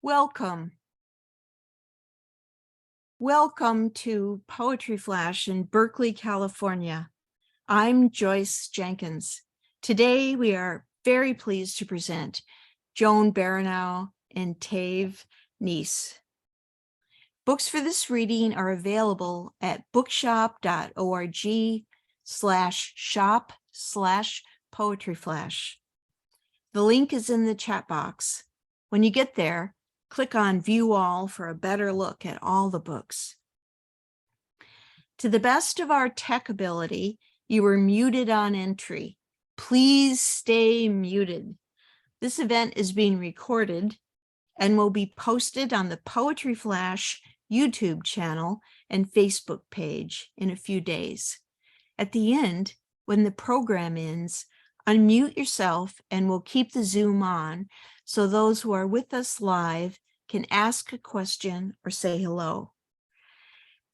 Welcome. Welcome to Poetry Flash in Berkeley, California. I'm Joyce Jenkins. Today we are very pleased to present Joan Baranow Tayve Neese. Books for this reading are available at bookshop.org/shop/poetryflash. The link is in the chat box. When you get there, click on View All for a better look at all the books. To the best of our tech ability, you were muted on entry. Please stay muted. This event is being recorded and will be posted on the Poetry Flash YouTube channel and Facebook page in a few days. At the end, when the program ends, unmute yourself and we'll keep the Zoom on so those who are with us live can ask a question or say hello.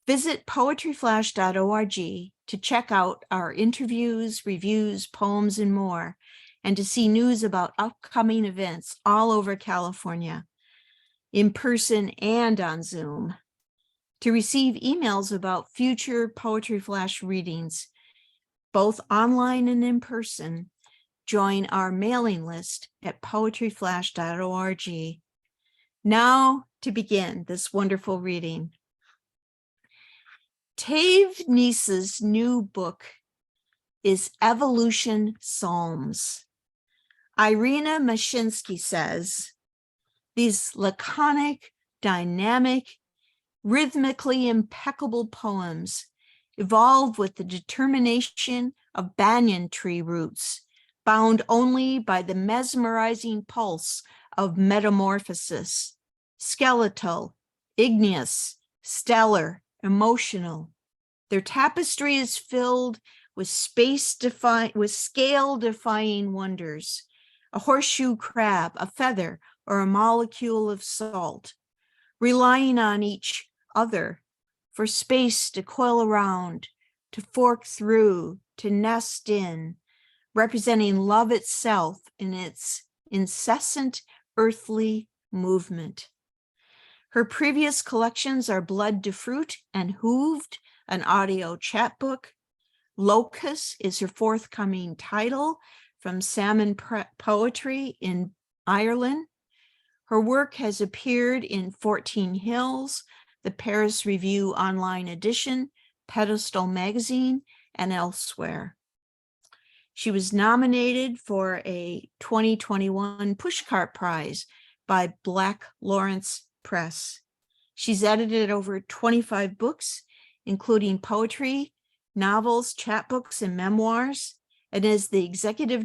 Visit poetryflash.org to check out our interviews, reviews, poems, and more, and to see news about upcoming events all over California, in person and on Zoom. To receive emails about future Poetry Flash readings, both online and in person, join our mailing list at poetryflash.org. Now to begin this wonderful reading. Tayve Neese's new book is Evolution Psalms. Irina Mashinsky says, these laconic, dynamic, rhythmically impeccable poems evolve with the determination of banyan tree roots, bound only by the mesmerizing pulse of metamorphosis, skeletal, igneous, stellar, emotional. Their tapestry is filled with scale-defying wonders, a horseshoe crab, a feather, or a molecule of salt, relying on each other for space to coil around, to fork through, to nest in, representing love itself in its incessant earthly movement. Her previous collections are Blood to Fruit and Hooved, an audio chapbook. Locus is her forthcoming title from Salmon Poetry in Ireland. Her work has appeared in 14 Hills, the Paris Review online edition, Pedestal magazine, and elsewhere. She was nominated for a 2021 Pushcart Prize by Black Lawrence Press. She's edited over 25 books, including poetry, novels, chapbooks, and memoirs, and is the executive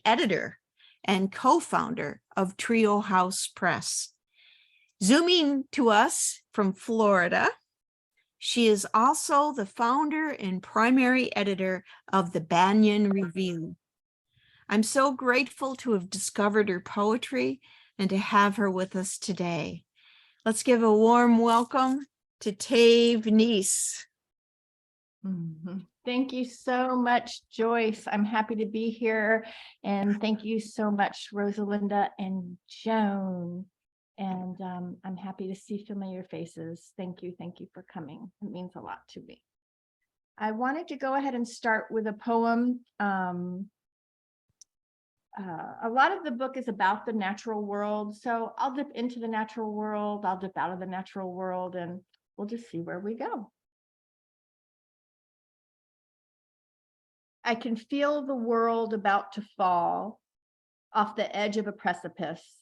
editor, and co-founder of Trio House Press. Zooming to us from Florida, she is also the founder and primary editor of the Banyan Review. I'm so grateful to have discovered her poetry and to have her with us today. Let's give a warm welcome to Tayve Neese. Thank you so much, Joyce. I'm happy to be here. And thank you so much, Rosalinda and Joan. And I'm happy to see familiar faces. Thank you for coming. It means a lot to me. I wanted to go ahead and start with a poem. A lot of the book is about the natural world. So I'll dip into the natural world, I'll dip out of the natural world, and we'll just see where we go. I can feel the world about to fall off the edge of a precipice.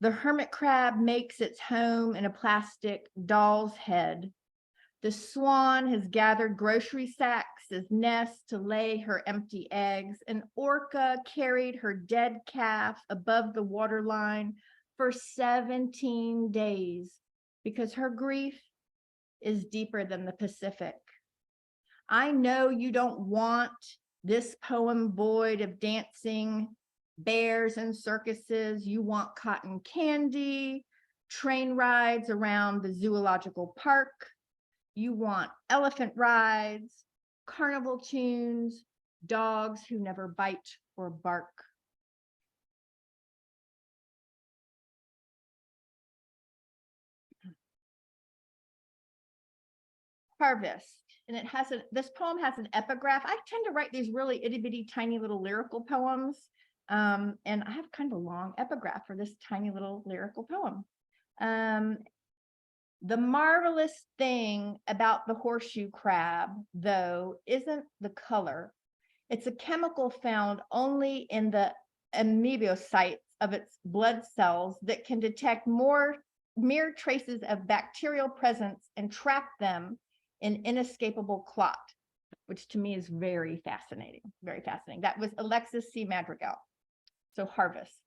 The hermit crab makes its home in a plastic doll's head. The swan has gathered grocery sacks as nests to lay her empty eggs. An orca carried her dead calf above the waterline for 17 days because her grief is deeper than the Pacific. I know you don't want this poem void of dancing bears and circuses. You want cotton candy, train rides around the zoological park. You want elephant rides, carnival tunes, dogs who never bite or bark. Harvest. And it has this poem has an epigraph. I tend to write these really itty bitty tiny little lyrical poems. And I have kind of a long epigraph for this tiny little lyrical poem. The marvelous thing about the horseshoe crab, though, isn't the color. It's a chemical found only in the amoebocytes of its blood cells that can detect mere traces of bacterial presence and trap them in inescapable clot, which to me is very fascinating, very fascinating. That was Alexis C. Madrigal. So Harvest.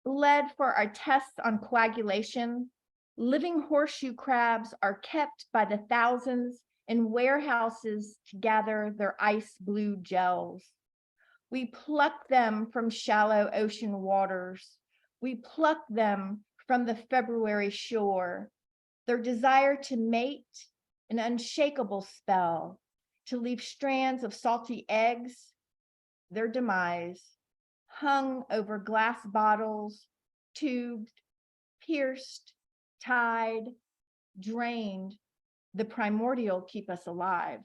Lead for our tests on coagulation. Living horseshoe crabs are kept by the thousands in warehouses to gather their ice blue gels. We pluck them from shallow ocean waters. We pluck them from the February shore. Their desire to mate, an unshakable spell, to leave strands of salty eggs, their demise, hung over glass bottles, tubed, pierced, tied, drained, the primordial keep us alive.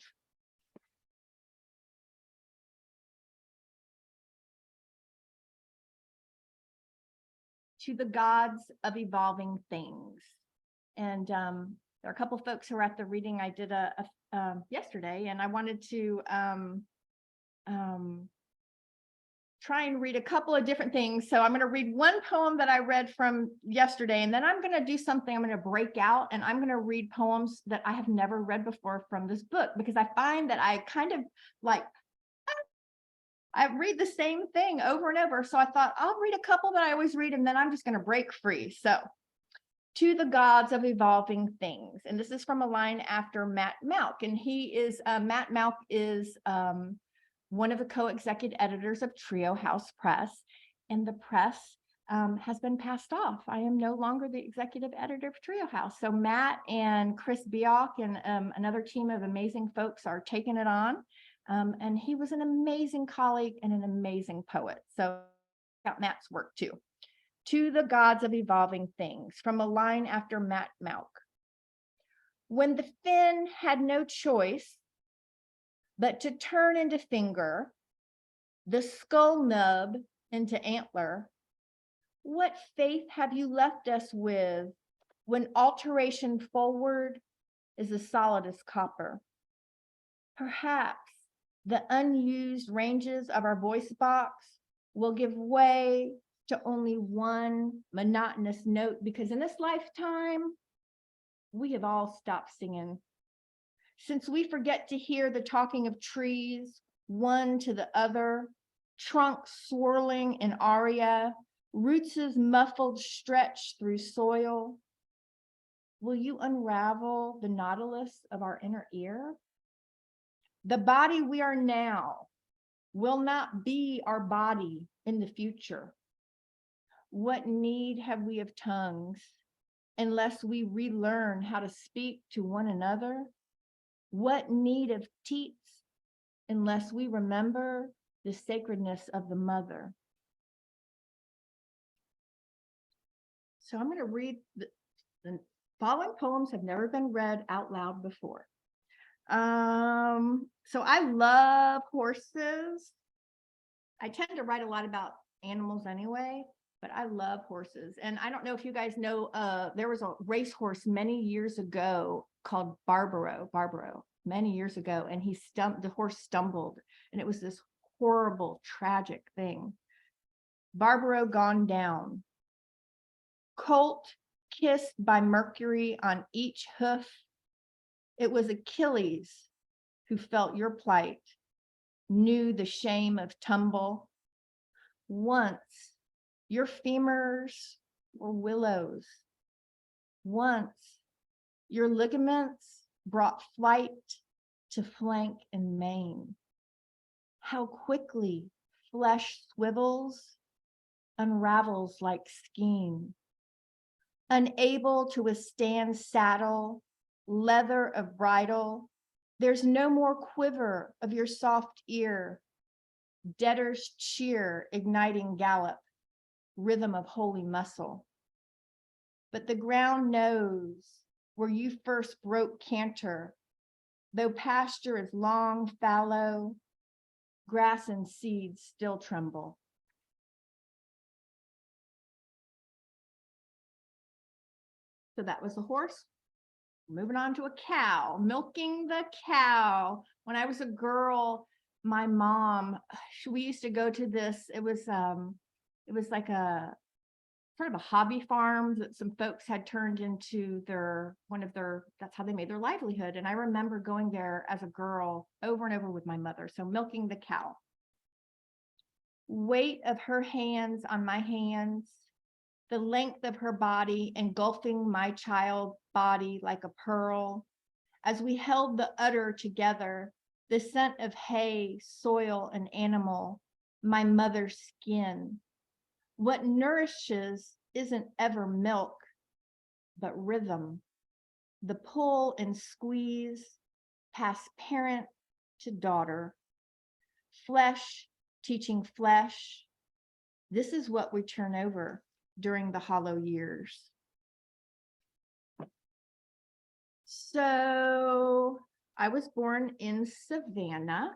To the gods of evolving things. And there are a couple folks who are at the reading I did yesterday, and I wanted to try and read a couple of different things. So I'm going to read one poem that I read from yesterday, and then I'm going to do something. I'm going to break out and I'm going to read poems that I have never read before from this book, because I find that I kind of like, I read the same thing over and over. So I thought I'll read a couple that I always read, and then I'm just going to break free. So, to the gods of evolving things. And this is from a line after Matt Malk. And Matt Malk is one of the co-executive editors of Trio House Press, and the press has been passed off. I am no longer the executive editor of Trio House. So Matt and Chris Bioch and another team of amazing folks are taking it on. And he was an amazing colleague and an amazing poet. So got Matt's work too. To the gods of evolving things, from a line after Matt Malk. When the fin had no choice but to turn into finger, the skull nub into antler, what faith have you left us with when alteration forward is as solid as copper? Perhaps the unused ranges of our voice box will give way to only one monotonous note, because in this lifetime, we have all stopped singing. Since we forget to hear the talking of trees, one to the other, trunks swirling in aria, roots' muffled stretch through soil, will you unravel the nautilus of our inner ear? The body we are now will not be our body in the future. What need have we of tongues unless we relearn how to speak to one another? What need of teats unless we remember the sacredness of the mother? So I'm going to read the following poems have never been read out loud before. So I love horses. I tend to write a lot about animals anyway, but I love horses. And I don't know if you guys know, there was a racehorse many years ago called Baranow, many years ago, and the horse stumbled, and it was this horrible, tragic thing. Baranow gone down. Colt kissed by Mercury on each hoof. It was Achilles who felt your plight, knew the shame of tumble. Once your femurs were willows. Once your ligaments brought flight to flank and mane. How quickly flesh swivels, unravels like skein. Unable to withstand saddle, leather of bridle, there's no more quiver of your soft ear. Debtor's cheer igniting gallop, rhythm of holy muscle. But the ground knows where you first broke canter, though pasture is long fallow, grass and seeds still tremble. So that was the horse. Moving on to a cow, milking the cow. When I was a girl, my mom, we used to go to this, it was like a sort of a hobby farm that some folks had turned into that's how they made their livelihood. And I remember going there as a girl over and over with my mother. So milking the cow. Weight of her hands on my hands, the length of her body engulfing my child body like a pearl. As we held the udder together, the scent of hay, soil, and animal, my mother's skin. What nourishes isn't ever milk, but rhythm. The pull and squeeze, past parent to daughter. Flesh teaching flesh. This is what we turn over during the hollow years. So I was born in Savannah,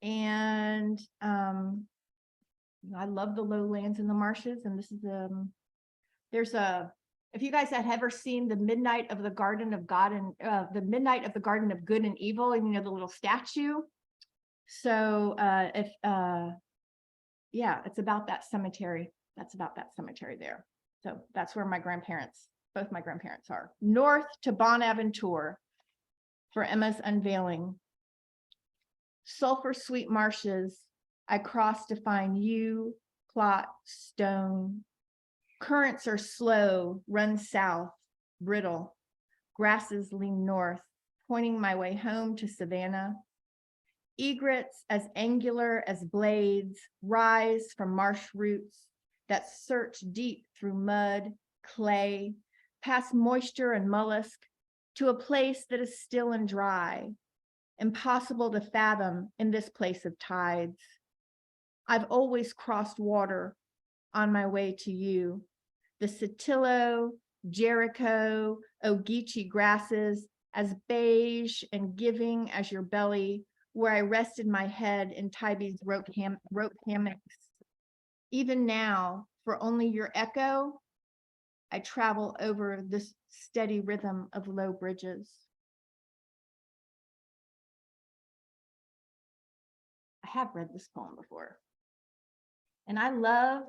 and I love the lowlands and the marshes. And this is if you guys had ever seen the Midnight of the Garden of God and the Midnight of the Garden of Good and Evil, you know, the little statue. So yeah, it's about that cemetery. That's about that cemetery there. So that's where both my grandparents are. North to Bonaventure for Emma's unveiling. Sulfur sweet marshes I cross to find you, plot, stone. Currents are slow, run south, brittle. Grasses lean north, pointing my way home to Savannah. Egrets as angular as blades rise from marsh roots that search deep through mud, clay, past moisture and mollusk to a place that is still and dry, impossible to fathom in this place of tides. I've always crossed water on my way to you. The Sotillo, Jericho, Ogeechee grasses as beige and giving as your belly, where I rested my head in Tybie's rope hammocks. Even now, for only your echo, I travel over this steady rhythm of low bridges. I have read this poem before. And I love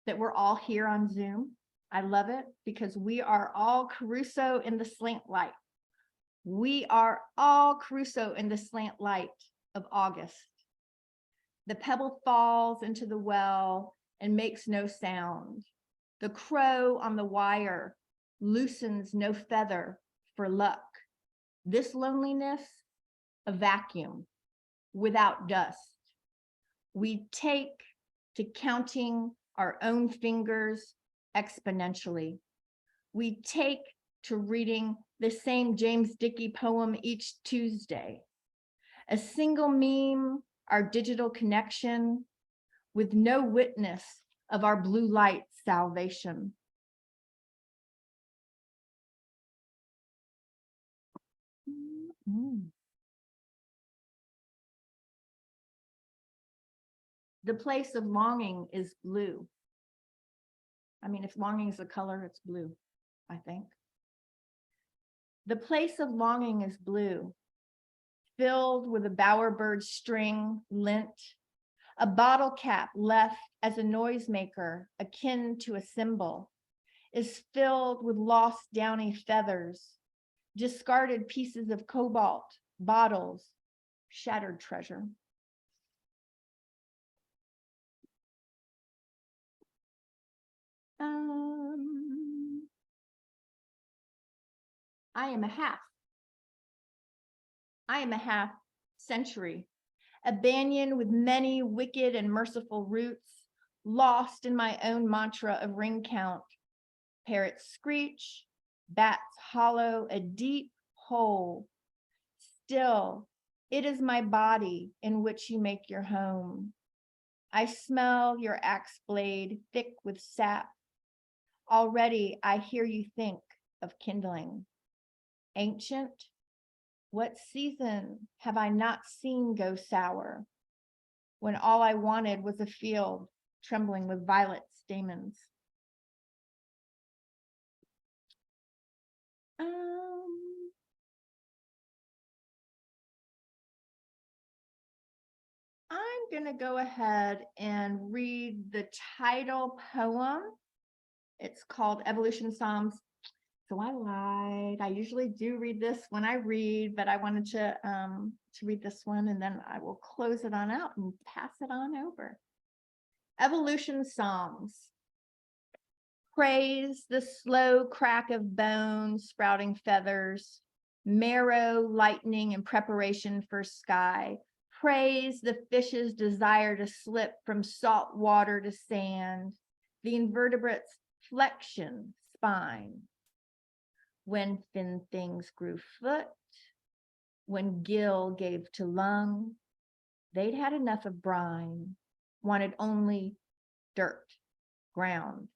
that we're all here on Zoom. I love it because we are all Caruso in the slant light. We are all Caruso in the slant light of August. The pebble falls into the well and makes no sound. The crow on the wire loosens no feather for luck. This loneliness, a vacuum without dust. We take to counting our own fingers exponentially. We take to reading the same James Dickey poem each Tuesday. A single meme, our digital connection, with no witness of our blue light salvation. The place of longing is blue. I mean, if longing is a color, it's blue, I think. The place of longing is blue, filled with a bowerbird string lint, a bottle cap left as a noisemaker akin to a cymbal, is filled with lost downy feathers, discarded pieces of cobalt, bottles, shattered treasure. I am a half century, a banyan with many wicked and merciful roots, lost in my own mantra of ring count. Parrots screech, bats hollow a deep hole. Still, it is my body in which you make your home. I smell your axe blade thick with sap. Already I hear you think of kindling. ancient? What season have I not seen go sour, when all I wanted was a field trembling with violet stamens? I'm going to go ahead and read the title poem. It's called Evolution Psalms. So I lied. I usually do read this when I read, but I wanted to read this one, and then I will close it on out and pass it on over. Evolution Psalms. Praise the slow crack of bones, sprouting feathers, marrow, lightning, and preparation for sky. Praise the fish's desire to slip from salt water to sand, the invertebrate's flexion, spine. When fin things grew foot, when gill gave to lung, they'd had enough of brine, wanted only dirt, ground.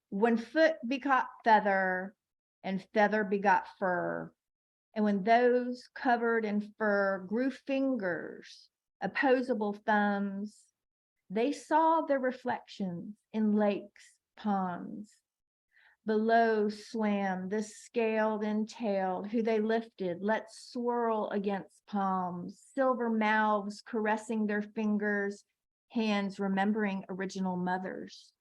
When foot begot feather, and feather begot fur, and when those covered in fur grew fingers, opposable thumbs, they saw their reflections in lakes, ponds. Below swam the scaled and tailed, who they lifted, let swirl against palms, silver mouths caressing their fingers, hands remembering original mothers.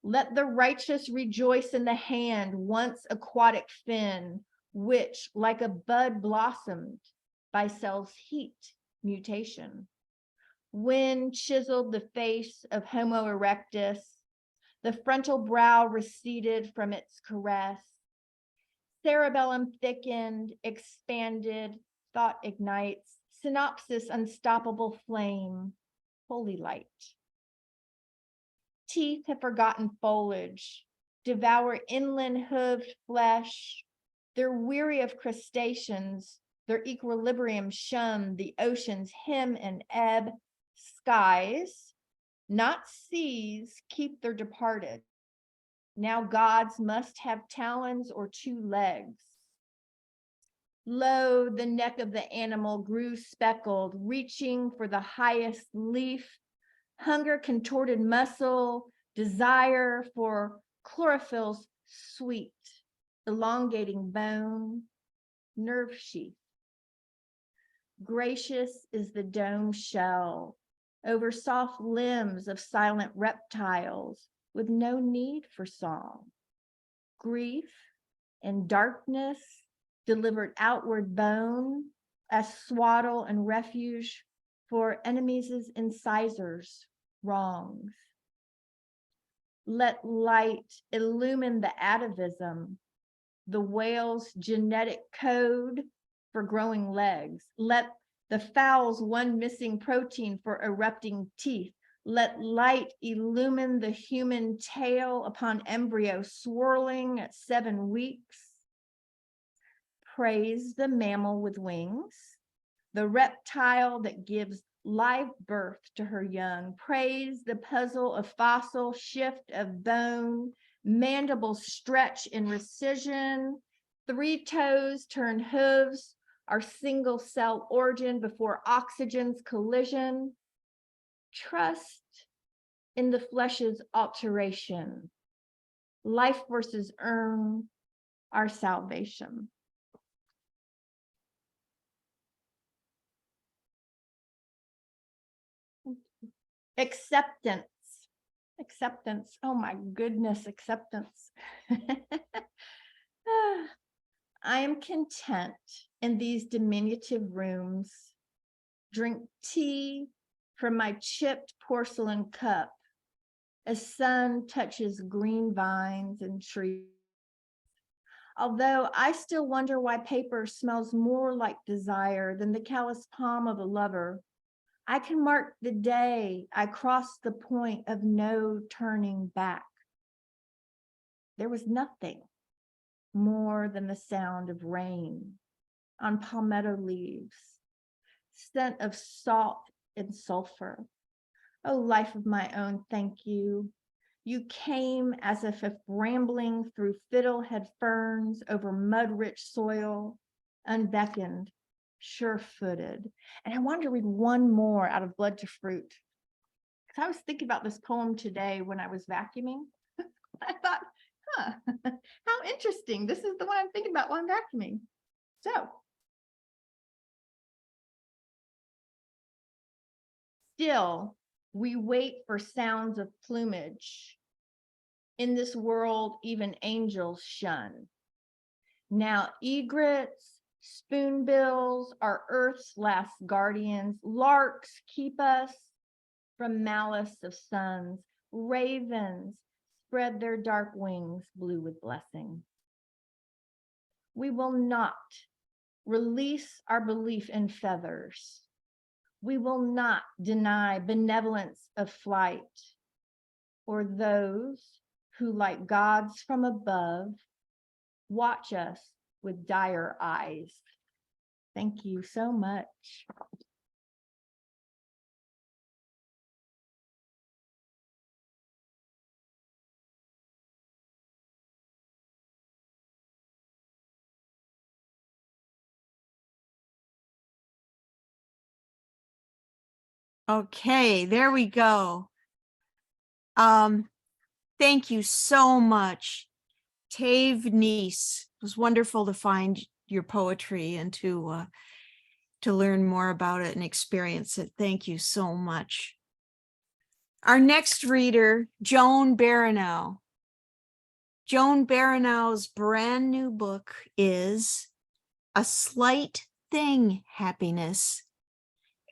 Let the righteous rejoice in the hand, once aquatic fin, which like a bud blossomed by cell's heat mutation. Wind chiseled the face of Homo erectus, the frontal brow receded from its caress. Cerebellum thickened, expanded, thought ignites, synopsis unstoppable flame, holy light. Teeth have forgotten foliage, devour inland hooved flesh. They're weary of crustaceans, their equilibrium shun the ocean's hem and ebb. Skies, not seas, keep their departed. Now gods must have talons or 2 legs. Lo, the neck of the animal grew speckled, reaching for the highest leaf. Hunger contorted muscle, desire for chlorophyll's sweet, elongating bone, nerve sheath. Gracious is the dome shell over soft limbs of silent reptiles with no need for song. Grief and darkness delivered outward bone as swaddle and refuge for enemies' incisors, wrongs. Let light illumine the atavism, the whale's genetic code for growing legs. Let the fowl's one missing protein for erupting teeth. Let light illumine the human tail upon embryo swirling at 7 weeks. Praise the mammal with wings, the reptile that gives live birth to her young. Praise the puzzle of fossil shift of bone, mandibles stretch in rescission, 3 toes turn hooves, our single cell origin before oxygen's collision. Trust in the flesh's alteration. Life forces earn our salvation. Acceptance. Acceptance. Oh my goodness, acceptance. I am content in these diminutive rooms. Drink tea from my chipped porcelain cup as sun touches green vines and trees. Although I still wonder why paper smells more like desire than the callous palm of a lover, I can mark the day I crossed the point of no turning back. There was nothing more than the sound of rain on palmetto leaves, scent of salt and sulfur. Oh, life of my own, thank you. You came as if rambling through fiddlehead ferns over mud-rich soil, unbeckoned, sure-footed. And I wanted to read one more out of Blood to Fruit, because I was thinking about this poem today when I was vacuuming. I thought, how interesting. This is the one I'm thinking about while I'm vacuuming. So, still, we wait for sounds of plumage. In this world, even angels shun. Now, egrets, spoonbills are Earth's last guardians. Larks keep us from malice of suns. Ravens spread their dark wings blue with blessing. We will not release our belief in feathers. We will not deny benevolence of flight or those who, like gods from above, watch us with dire eyes. Thank you so much. Okay, there we go. Thank you so much, Tayve Neese. It was wonderful to find your poetry and to learn more about it and experience it. Thank you so much. Our next reader, Joan Baranow. Joan Baranow's brand new book is A Slight Thing Happiness.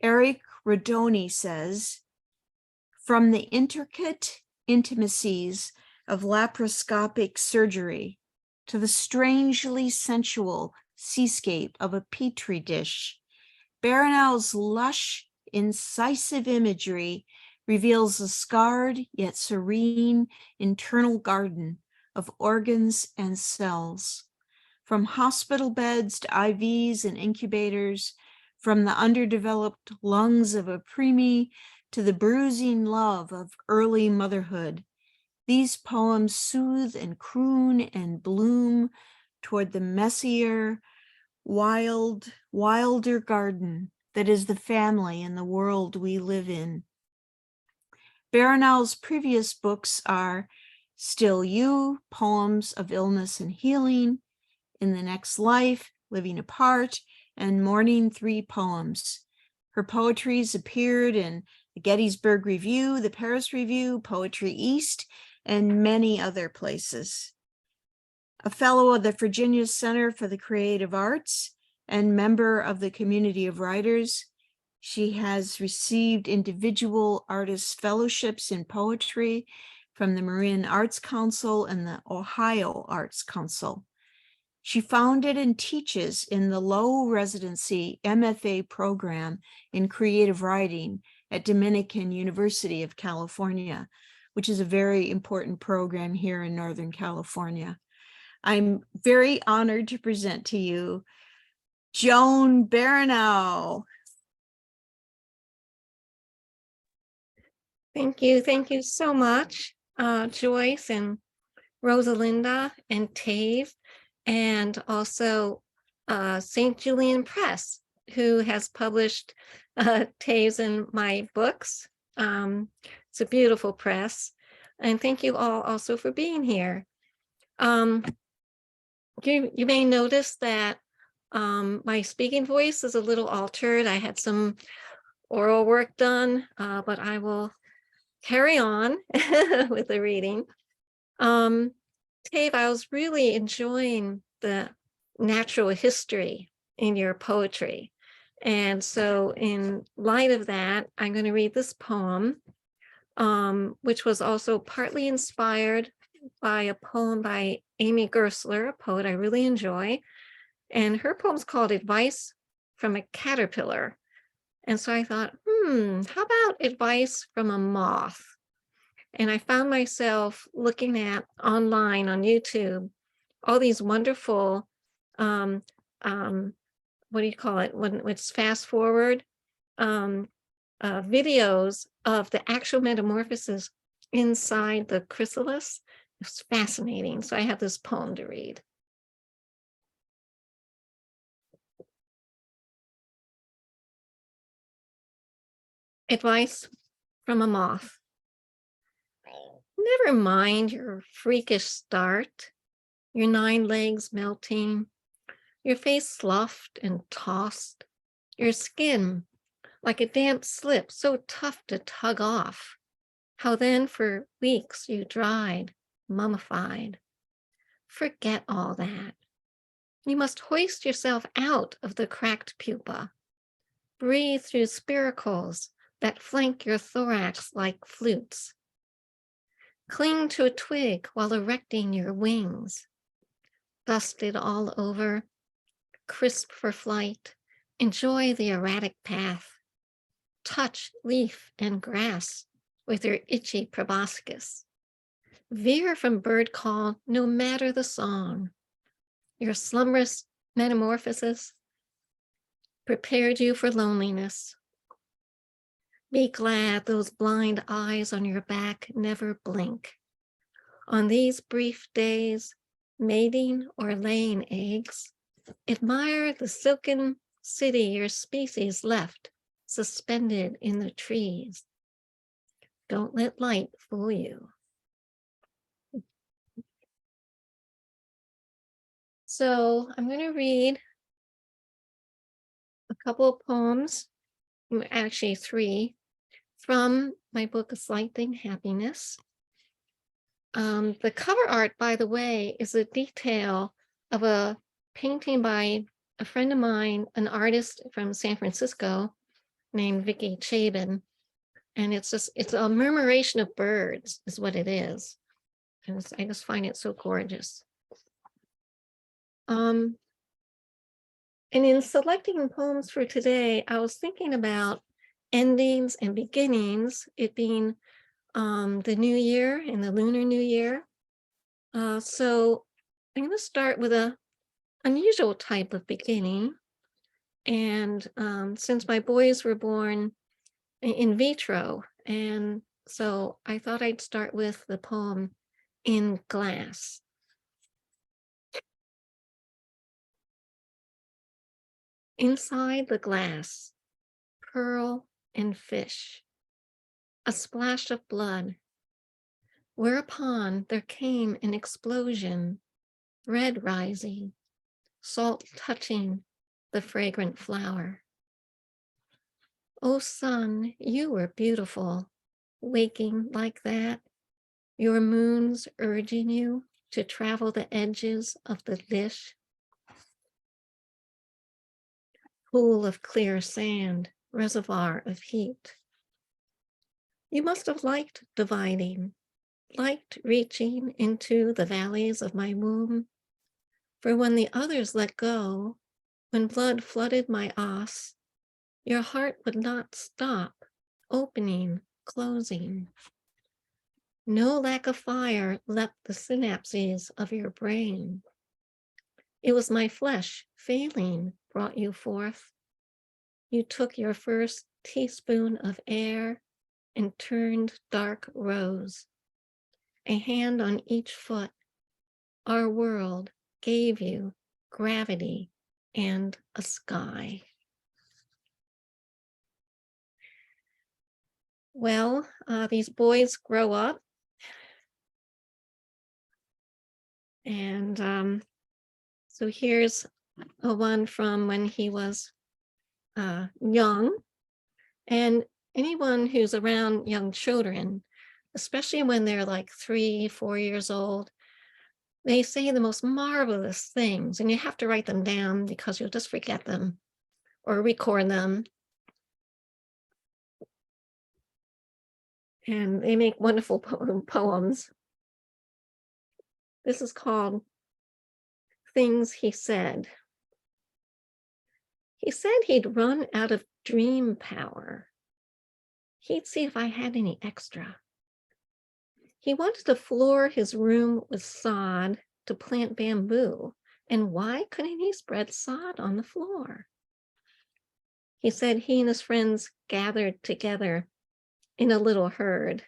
Eric Rodoni says, from the intricate intimacies of laparoscopic surgery to the strangely sensual seascape of a petri dish, Baranow's lush, incisive imagery reveals a scarred yet serene internal garden of organs and cells. From hospital beds to IVs and incubators, from the underdeveloped lungs of a preemie to the bruising love of early motherhood, these poems soothe and croon and bloom toward the messier, wilder garden that is the family and the world we live in. Baranow's previous books are Still You, Poems of Illness and Healing, In the Next Life, Living Apart, and Mourning 3 Poems. Her poetries appeared in the Gettysburg Review, the Paris Review, Poetry East, and many other places. A fellow of the Virginia Center for the Creative Arts and member of the Community of Writers, she has received individual artist fellowships in poetry from the Marin Arts Council and the Ohio Arts Council. She founded and teaches in the low residency MFA program in creative writing at Dominican University of California, which is a very important program here in Northern California. I'm very honored to present to you Joan Baranow. Thank you so much, Joyce and Rosalinda and Tayve, and also St. Julian Press, who has published Tayve's and my books. It's a beautiful press. And thank you all also for being here. You may notice that my speaking voice is a little altered. I had some oral work done, but I will carry on with the reading. Tayve, I was really enjoying the natural history in your poetry. And so in light of that, I'm going to read this poem, which was also partly inspired by a poem by Amy Gersler, a poet I really enjoy. And her poem's called Advice from a Caterpillar. And so I thought, how about advice from a moth? And I found myself looking at online on YouTube, all these wonderful, what do you call it, when it's fast forward, videos of the actual metamorphosis inside the chrysalis. It's fascinating. So I have this poem to read. Advice from a moth. Never mind your freakish start, your 9 legs melting, your face sloughed and tossed, your skin like a damp slip so tough to tug off. How then for weeks you dried, mummified. Forget all that. You must hoist yourself out of the cracked pupa. Breathe through spiracles that flank your thorax like flutes. Cling to a twig while erecting your wings. Dusted all over, crisp for flight, enjoy the erratic path. Touch leaf and grass with your itchy proboscis. Veer from bird call no matter the song. Your slumberous metamorphosis prepared you for loneliness. Be glad those blind eyes on your back never blink. On these brief days, mating or laying eggs, admire the silken city your species left suspended in the trees. Don't let light fool you. So I'm going to read a couple of poems, actually 3, from my book, A Slight Thing, Happiness. The cover art, by the way, is a detail of a painting by a friend of mine, an artist from San Francisco named Vicki Chabin. And it's a murmuration of birds is what it is. And I just find it so gorgeous. And in selecting poems for today, I was thinking about endings and beginnings, it being the new year and the lunar new year. So I'm going to start with an unusual type of beginning. And since my boys were born in vitro, and so I thought I'd start with the poem In Glass. Inside the glass, pearl and fish, a splash of blood, whereupon there came an explosion, red rising, salt touching the fragrant flower. Oh, sun, you were beautiful, waking like that, your moons urging you to travel the edges of the dish. Pool of clear sand, reservoir of heat. You must have liked dividing, liked reaching into the valleys of my womb. For when the others let go, when blood flooded my os, your heart would not stop, opening, closing. No lack of fire leapt the synapses of your brain. It was my flesh failing brought you forth. You took your first teaspoon of air and turned dark rose. A hand on each foot, our world gave you gravity and a sky. Well, these boys grow up. And so here's a one from when he was young. And anyone who's around young children, especially when they're like 3, 4 years old, they say the most marvelous things, and you have to write them down because you'll just forget them or record them. And they make wonderful poems. This is called Things He Said. He said he'd run out of dream power. He'd see if I had any extra. He wanted to floor his room with sod to plant bamboo. And why couldn't he spread sod on the floor? He said he and his friends gathered together in a little herd.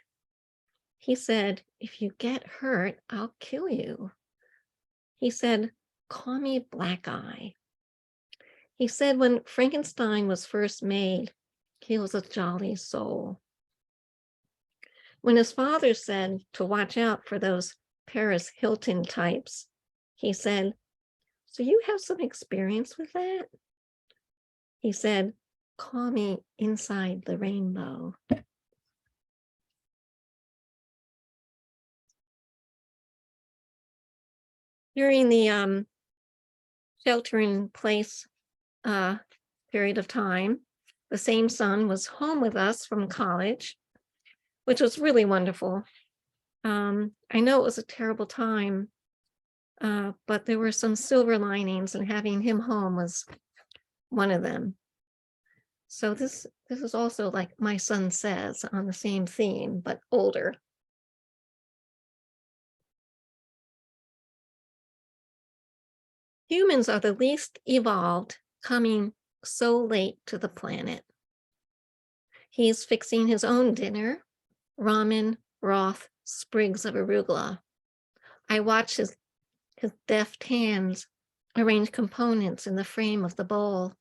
He said, if you get hurt, I'll kill you. He said, call me Black Eye. He said when Frankenstein was first made, he was a jolly soul. When his father said to watch out for those Paris Hilton types, he said, so you have some experience with that? He said, call me Inside the Rainbow. During the shelter-in-place period of time, the same son was home with us from college, which was really wonderful. I know it was a terrible time, but there were some silver linings, and having him home was one of them. So this is also, like my son says, on the same theme, but older. Humans are the least evolved, coming so late to the planet. He's fixing his own dinner, ramen, broth, sprigs of arugula. I watch his deft hands arrange components in the frame of the bowl,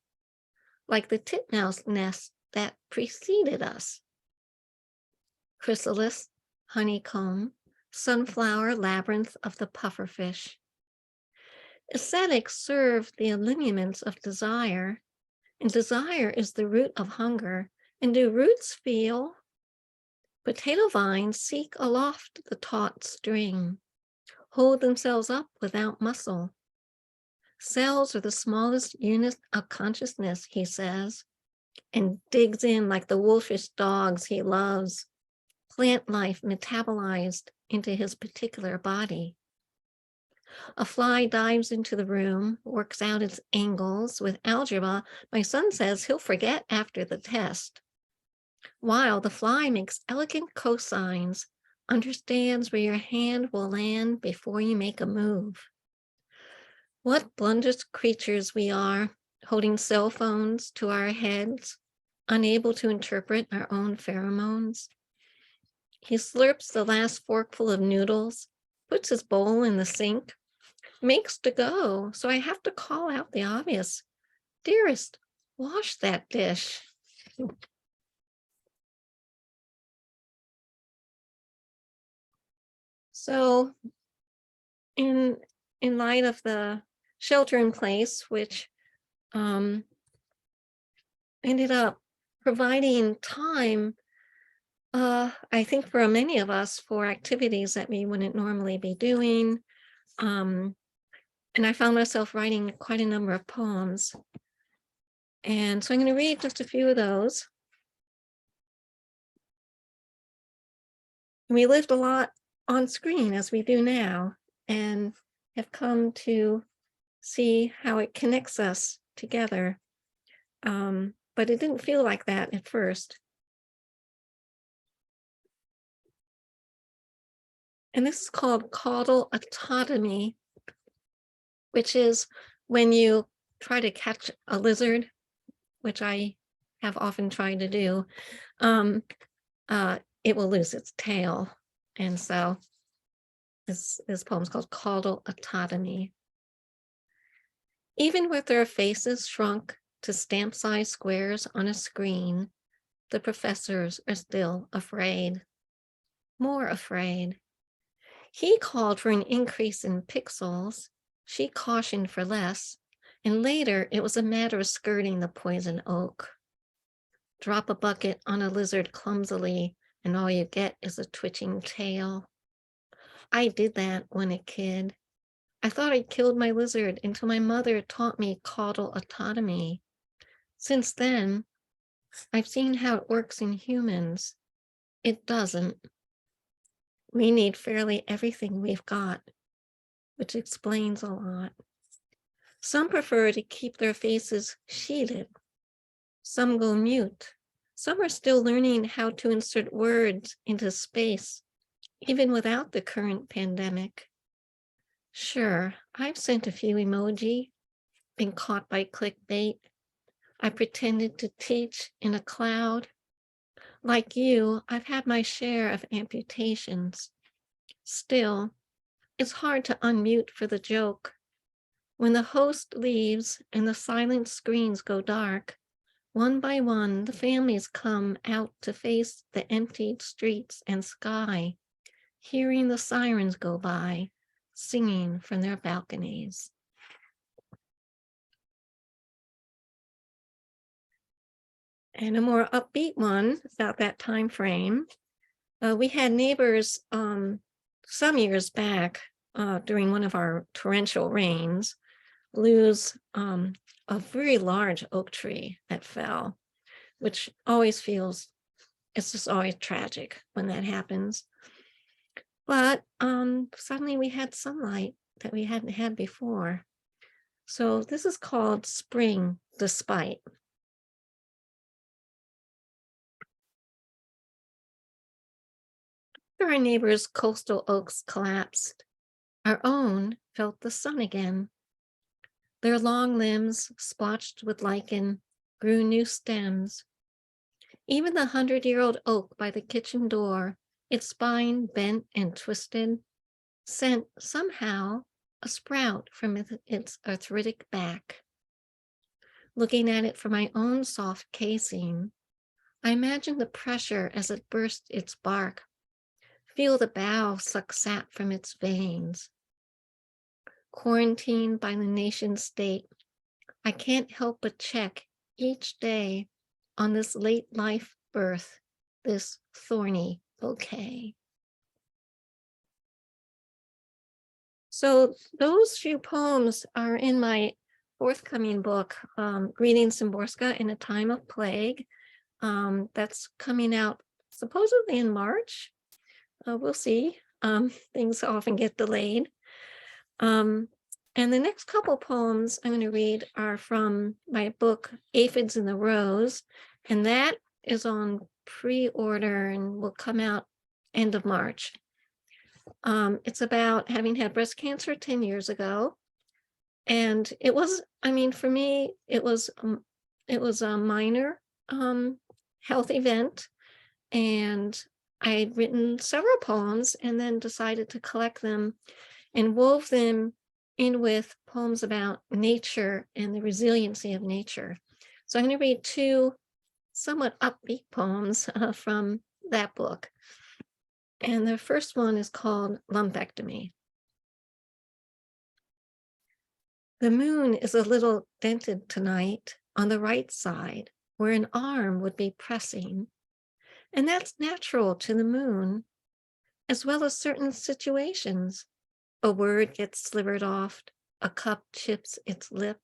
like the titmouse nest that preceded us. Chrysalis, honeycomb, sunflower labyrinth of the pufferfish. Aesthetics serve the lineaments of desire, and desire is the root of hunger. And do roots feel? Potato vines seek aloft the taut string, hold themselves up without muscle. Cells are the smallest unit of consciousness, he says, and digs in like the wolfish dogs he loves, plant life metabolized into his particular body. A fly dives into the room, works out its angles with algebra. My son says he'll forget after the test. While the fly makes elegant cosines, understands where your hand will land before you make a move. What blunderous creatures we are, holding cell phones to our heads, unable to interpret our own pheromones. He slurps the last forkful of noodles, puts his bowl in the sink, makes to go, so I have to call out the obvious. Dearest, wash that dish. So in light of the shelter in place, which ended up providing time, I think for many of us, for activities that we wouldn't normally be doing. And I found myself writing quite a number of poems. And so I'm going to read just a few of those. We lived a lot on screen, as we do now, and have come to see how it connects us together. But it didn't feel like that at first. And this is called caudal autotomy, which is when you try to catch a lizard, which I have often tried to do, it will lose its tail. And so this poem is called caudal autotomy. Even with their faces shrunk to stamp-sized squares on a screen, the professors are still afraid, more afraid. He called for an increase in pixels. She cautioned for less, and later it was a matter of skirting the poison oak. Drop a bucket on a lizard clumsily, and all you get is a twitching tail. I did that when a kid. I thought I killed my lizard until my mother taught me caudal autotomy. Since then, I've seen how it works in humans. It doesn't. We need fairly everything we've got, which explains a lot. Some prefer to keep their faces sheeted. Some go mute. Some are still learning how to insert words into space, even without the current pandemic. Sure, I've sent a few emoji, been caught by clickbait. I pretended to teach in a cloud. Like you, I've had my share of amputations. Still, it's hard to unmute for the joke. When the host leaves and the silent screens go dark, one by one, the families come out to face the emptied streets and sky, hearing the sirens go by, singing from their balconies. And a more upbeat one about that time frame. We had neighbors some years back during one of our torrential rains lose a very large oak tree that fell, which always feels, it's just always tragic when that happens. But suddenly we had sunlight that we hadn't had before. So this is called Spring Despite. After our neighbors' coastal oaks collapsed, our own felt the sun again. Their long limbs, splotched with lichen, grew new stems. Even the 100-year-old oak by the kitchen door, its spine bent and twisted, sent somehow a sprout from its arthritic back. Looking at it from my own soft casing, I imagine the pressure as it burst its bark. Feel the bough suck sap from its veins. Quarantined by the nation state, I can't help but check each day on this late life birth, this thorny bouquet. So those few poems are in my forthcoming book, Reading Szymborska in a Time of Plague. That's coming out supposedly in March. We'll see. Things often get delayed. And the next couple poems I'm going to read are from my book, Aphids in the Rose, and that is on pre-order and will come out end of March. It's about having had breast cancer 10 years ago. And it was, I mean, for me, it was a minor health event. And I had written several poems and then decided to collect them and wove them in with poems about nature and the resiliency of nature. So I'm going to read two somewhat upbeat poems from that book. And the first one is called Lumpectomy. The moon is a little dented tonight on the right side where an arm would be pressing. And that's natural to the moon, as well as certain situations. A word gets slivered off, a cup chips its lip,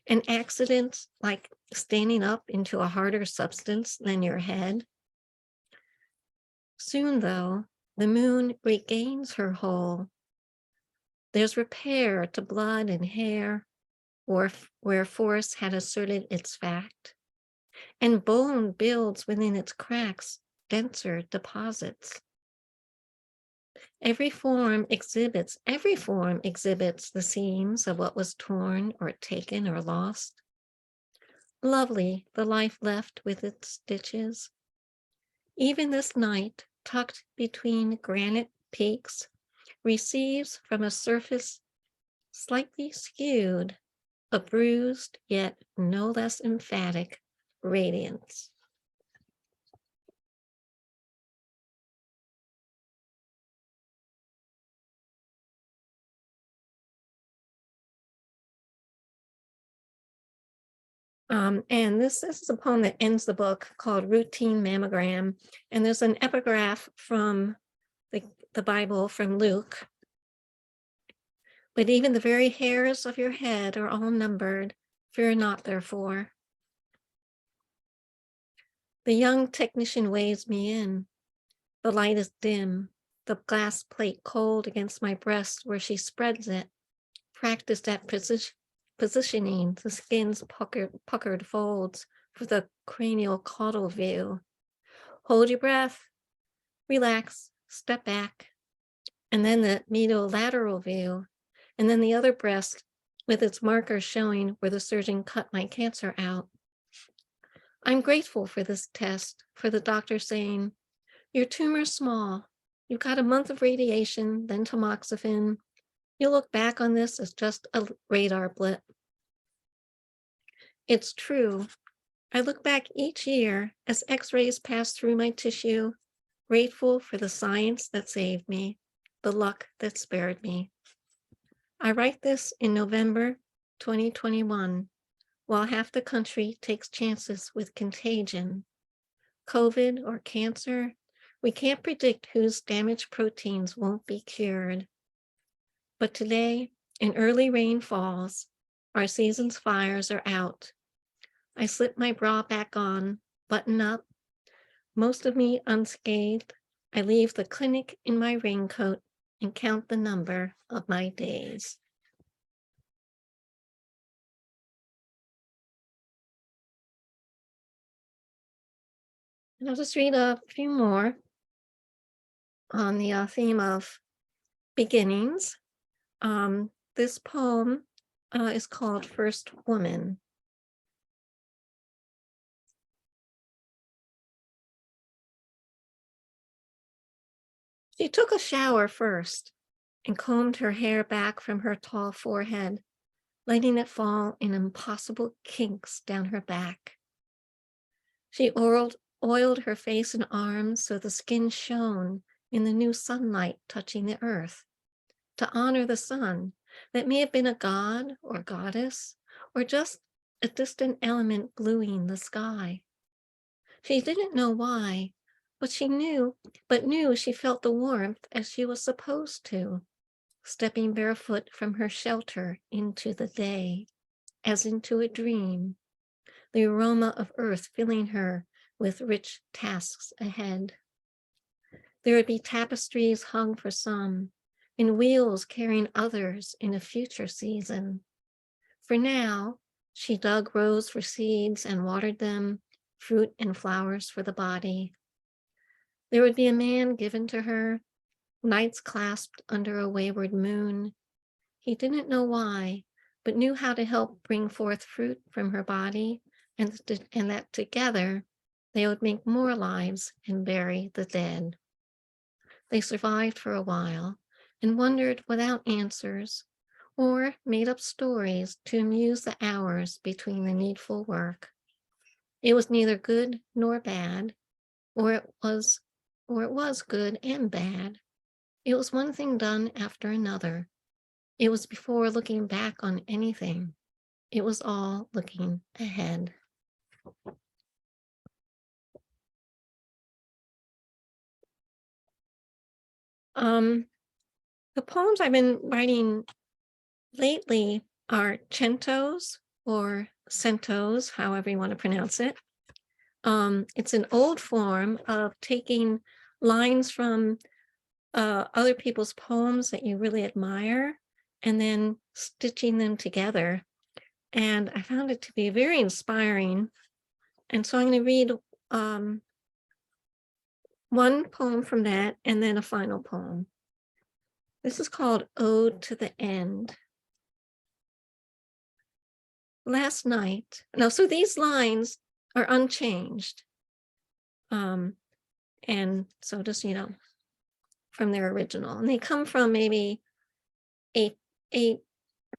an accident like standing up into a harder substance than your head. Soon, though, the moon regains her whole. There's repair to blood and hair, where force had asserted its fact, and bone builds within its cracks denser deposits. Every form exhibits the seams of what was torn or taken or lost. Lovely the life left with its stitches. Even this night, tucked between granite peaks, receives from a surface slightly skewed, a bruised yet no less emphatic radiance. And this is a poem that ends the book called Routine Mammogram. And there's an epigraph from the Bible from Luke. But even the very hairs of your head are all numbered. Fear not, therefore. The young technician waves me in. The light is dim, the glass plate cold against my breast where she spreads it, practiced at positioning the skin's puckered folds for the cranial caudal view. Hold your breath, relax, step back, and then the medial-lateral view, and then the other breast with its marker showing where the surgeon cut my cancer out. I'm grateful for this test, for the doctor saying, your tumor's small. You've got a month of radiation, then tamoxifen. You'll look back on this as just a radar blip. It's true. I look back each year as x-rays pass through my tissue, grateful for the science that saved me, the luck that spared me. I write this in November 2021, while half the country takes chances with contagion. COVID or cancer, we can't predict whose damaged proteins won't be cured. But today, an early rain falls, our season's fires are out. I slip my bra back on, button up, most of me unscathed. I leave the clinic in my raincoat and count the number of my days. And I'll just read a few more on the theme of beginnings. This poem is called First Woman. She took a shower first and combed her hair back from her tall forehead, letting it fall in impossible kinks down her back. She oiled her face and arms so the skin shone in the new sunlight touching the earth, to honor the sun that may have been a god or goddess, or just a distant element bluing the sky. She didn't know why, but knew she felt the warmth as she was supposed to, stepping barefoot from her shelter into the day, as into a dream, the aroma of earth filling her with rich tasks ahead. There would be tapestries hung for some, and wheels carrying others in a future season. For now, she dug rows for seeds and watered them, fruit and flowers for the body. There would be a man given to her, nights clasped under a wayward moon. He didn't know why, but knew how to help bring forth fruit from her body, and that together they would make more lives and bury the dead. They survived for a while and wondered without answers, or made up stories to amuse the hours between the needful work. It was neither good nor bad, or it was good and bad. It was one thing done after another. It was before looking back on anything. It was all looking ahead. The poems I've been writing lately are centos or centos, however you want to pronounce it. It's an old form of taking lines from other people's poems that you really admire and then stitching them together. And I found it to be very inspiring. And so I'm going to read one poem from that and then a final poem. This is called Ode to the End. Last night, so these lines are unchanged. And so just, from their original. And they come from maybe eight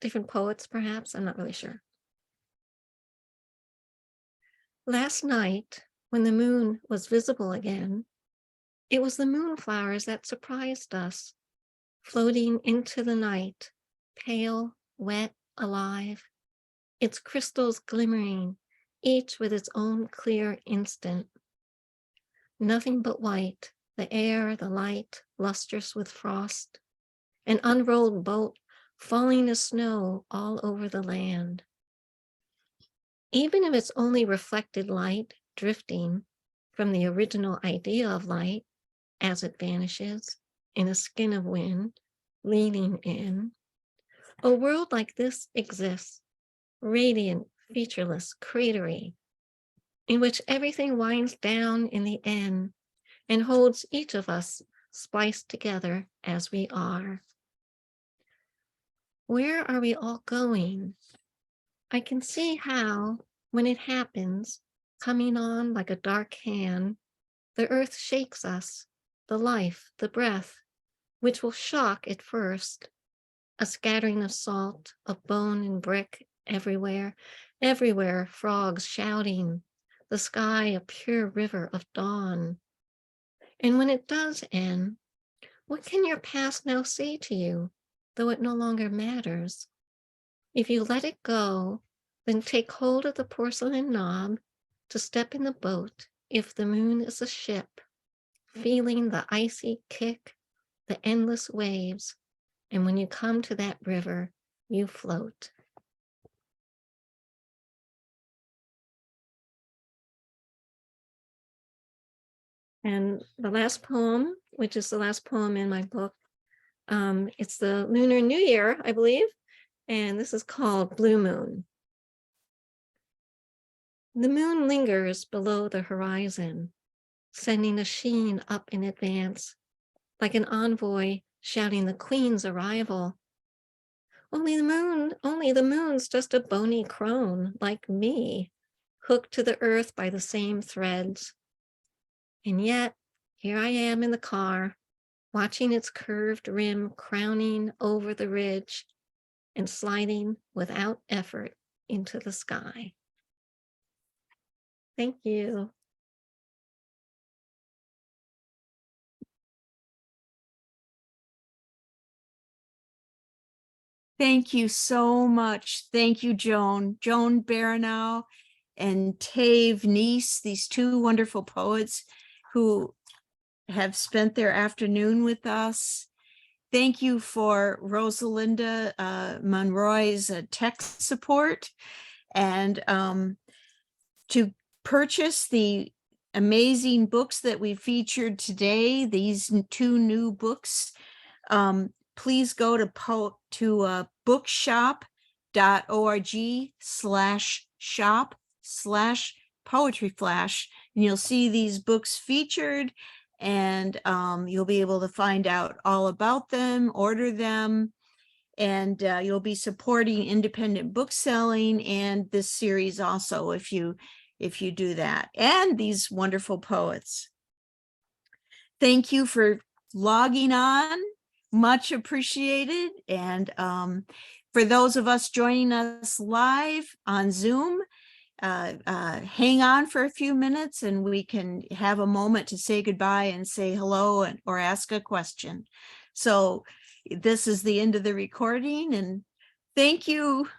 different poets, perhaps. I'm not really sure. Last night, when the moon was visible again, it was the moonflowers that surprised us, floating into the night, pale, wet, alive, its crystals glimmering, each with its own clear instant. Nothing but white, the air, the light, lustrous with frost, an unrolled bolt falling as snow all over the land. Even if it's only reflected light drifting from the original idea of light as it vanishes in a skin of wind, leaning in, a world like this exists, radiant, featureless, cratery, in which everything winds down in the end and holds each of us spliced together as we are. Where are we all going? I can see how, when it happens, coming on like a dark hand. The earth shakes us, the life, the breath, which will shock at first. A scattering of salt, of bone and brick everywhere, everywhere frogs shouting, the sky a pure river of dawn. And when it does end, what can your past now say to you, though it no longer matters? If you let it go, then take hold of the porcelain knob to step in the boat if the moon is a ship, feeling the icy kick, the endless waves, and when you come to that river, you float. And the last poem, which is the last poem in my book, it's the Lunar New Year, I believe, and this is called Blue Moon. The moon lingers below the horizon, sending a sheen up in advance, like an envoy shouting the queen's arrival. Only the moon's just a bony crone like me, hooked to the earth by the same threads. And yet, here I am in the car, watching its curved rim crowning over the ridge and sliding without effort into the sky. Thank you. Thank you so much. Thank you, Joan. Joan Baranow and Tayve Neese, these two wonderful poets who have spent their afternoon with us. Thank you for Rosalinda Monroy's tech support, and to purchase the amazing books that we featured today, these two new books, please go to bookshop.org/shop/poetry-flash, and you'll see these books featured, and you'll be able to find out all about them, order them, and you'll be supporting independent book selling and this series also if you do that, and these wonderful poets. Thank you for logging on. Much appreciated. And for those of us joining us live on Zoom, hang on for a few minutes and we can have a moment to say goodbye and say hello or ask a question. So this is the end of the recording, and thank you.